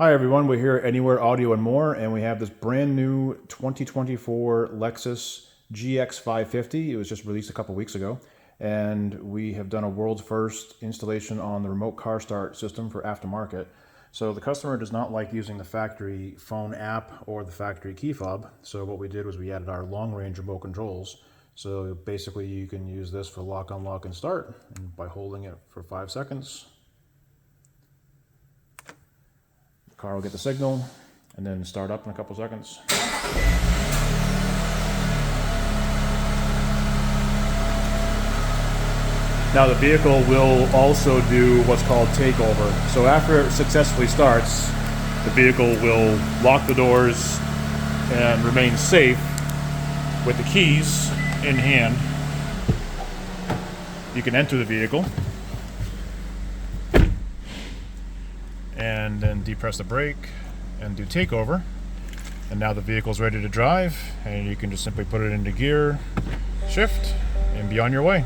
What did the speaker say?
Hi everyone, we're here at Anywhere Audio and More, and we have this brand new 2024 Lexus gx550. It was just released a couple weeks ago, and we have done a world's first installation on the remote car start system for aftermarket. So the customer does not like using the factory phone app or the factory key fob, so what we did was we added our long-range remote controls. So basically you can use this for lock, unlock, and start, and by holding it for 5 seconds. Car will get the signal and then start up in a couple seconds. Now the vehicle will also do what's called takeover. So after it successfully starts, the vehicle will lock the doors and remain safe with the keys in hand. You can enter the vehicle and then depress the brake and do takeover, and now the vehicle's ready to drive, and you can just simply put it into gear, shift, and be on your way.